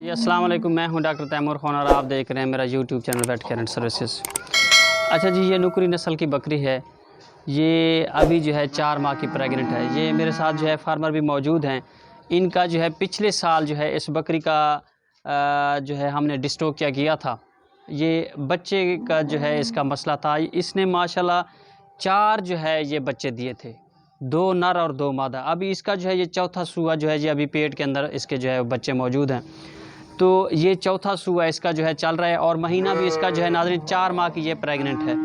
जी अस्सलाम वालेकुम, मैं हूं डॉक्टर तैमूर खान और आप देख रहे हैं मेरा YouTube channel vet care and services. अच्छा जी, ये नुकरी नस्ल की बकरी है। ये अभी जो है 4 माह की प्रेग्नेंट है। ये मेरे साथ जो है फार्मर भी मौजूद हैं। इनका जो है पिछले साल जो है इस बकरी का जो है हमने डिस्टोकिया किया था। ये बच्चे का जो है इसका मसला था। इसने माशाल्लाह 4 जो है ये बच्चे दिए थे, 2 नर और 2 मादा। अभी इसका जो है ये चौथा सूआ जो है ये अभी पेट के अंदर इसके जो है बच्चे मौजूद हैं। तो ये चौथा सूआ इसका जो है चल रहा है और महीना भी इसका जो है नाज़रीन 4 माह की ये प्रेग्नेंट है।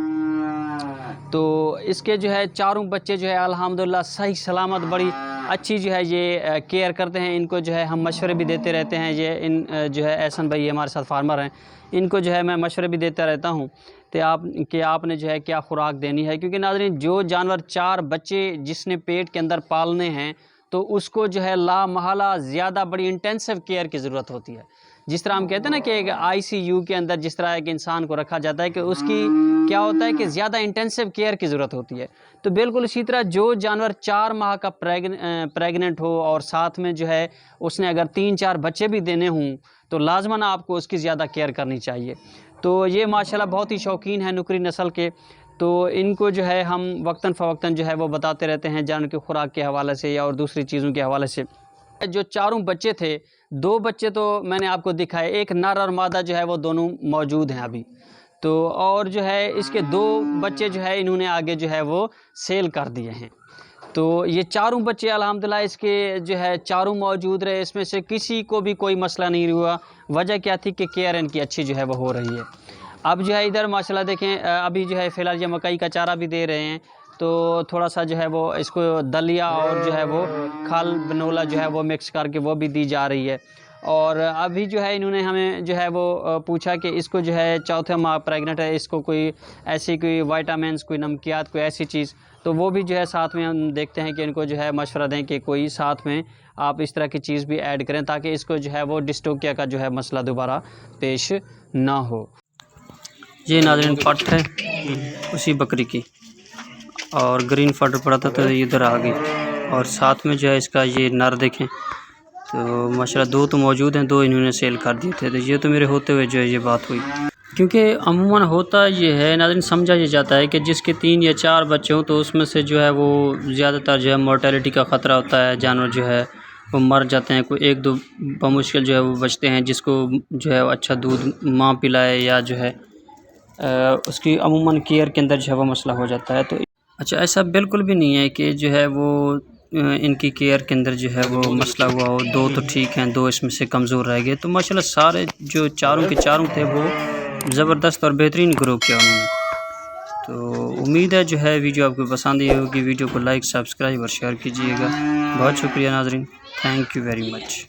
तो इसके जो है चारों बच्चे जो है अल्हम्दुलिल्लाह सही सलामत, बड़ी अच्छी जो है ये केयर करते हैं। इनको जो है हम मशवरे भी देते रहते हैं। ये इन जो है एहसन भाई हमारे साथ फार्मर हैं, इनको जो है मैं मशवरे भी देता रहता हूँ कि आपने जो है क्या खुराक देनी है। क्योंकि नाज़रीन जो जानवर 4 बच्चे जिसने पेट के अंदर पालने हैं तो उसको जो है ला महला ज़्यादा बड़ी इंटेंसिव केयर की ज़रूरत होती है। जिस तरह हम कहते हैं ना कि एक ICU के अंदर जिस तरह एक इंसान को रखा जाता है कि उसकी क्या होता है कि ज़्यादा इंटेंसिव केयर की ज़रूरत होती है। तो बिल्कुल इसी तरह जो जानवर 4 माह का प्रेग्नेंट हो और साथ में जो है उसने अगर 3-4 बच्चे भी देने हों तो लाजमन आपको उसकी ज़्यादा केयर करनी चाहिए। तो ये माशाल्लाह बहुत ही शौकीन है नुकरी नस्ल के। तो इनको जो है हम वक्तन फ़वक्तन जो है वो बताते रहते हैं जानवर की खुराक के हवाले से या और दूसरी चीज़ों के हवाले से। जो चारों बच्चे थे, 2 बच्चे तो मैंने आपको दिखाए, एक नर और मादा जो है वो दोनों मौजूद हैं अभी। तो और जो है इसके 2 बच्चे जो है इन्होंने आगे जो है वो सेल कर दिए हैं। तो ये चारों बच्चे अल्हम्दुलिल्लाह इसके जो है चारों मौजूद रहे, इसमें से किसी को भी कोई मसला नहीं हुआ। वजह क्या थी कि केयर इनकी अच्छी जो है वो हो रही है। अब जो है इधर माशाल्लाह देखें अभी जो है फ़िलहाल ये मकई का चारा भी दे रहे हैं। तो थोड़ा सा जो है वो इसको दलिया और जो है वो खल बनोला जो है वो मिक्स करके वो भी दी जा रही है। और अभी जो है इन्होंने हमें जो है वो पूछा कि इसको जो है चौथे माह प्रेग्नेंट है, इसको कोई ऐसी कोई विटामिन्स, कोई नमकियात, कोई ऐसी चीज़, तो वो भी जो है साथ में हम देखते हैं कि इनको जो है मशवरा दें कि कोई साथ में आप इस तरह की चीज़ भी ऐड करें ताकि इसको जो है वो डिस्टोकिया का जो है मसला दोबारा पेश ना हो। ये नाज़रीन फट है उसी बकरी की और ग्रीन फट पड़ा था तो इधर आ गई। और साथ में जो है इसका ये नर देखें तो माशाल्लाह 2 तो मौजूद हैं, 2 इन्होंने सेल कर दिए थे। तो ये तो मेरे होते हुए जो है ये बात हुई। क्योंकि अमूमन होता ये है नाज़रीन, समझा ये जाता है कि जिसके 3 या 4 बच्चे हों तो उसमें से जो है वो ज़्यादातर जो है मोर्टेलिटी का ख़तरा होता है, जानवर जो है वो मर जाते हैं। कोई 1-2 बमुश्किल जो है वो बचते हैं जिसको जो है अच्छा दूध माँ पिलाए या जो है उसकी अमूमन केयर के अंदर जो है वो मसला हो जाता है। तो अच्छा, ऐसा बिल्कुल भी नहीं है कि जो है वो इनकी केयर के अंदर जो है वो मसला हुआ हो। 2 तो ठीक हैं, 2 इसमें से कमज़ोर रह गए। तो माशाल्लाह सारे जो चारों के चारों थे वो ज़बरदस्त और बेहतरीन ग्रो किया उन्होंने। तो उम्मीद है जो है वीडियो आपको पसंद आई होगी। वीडियो को लाइक, सब्सक्राइब और शेयर कीजिएगा। बहुत शुक्रिया नाज़रीन, थैंक यू वेरी मच।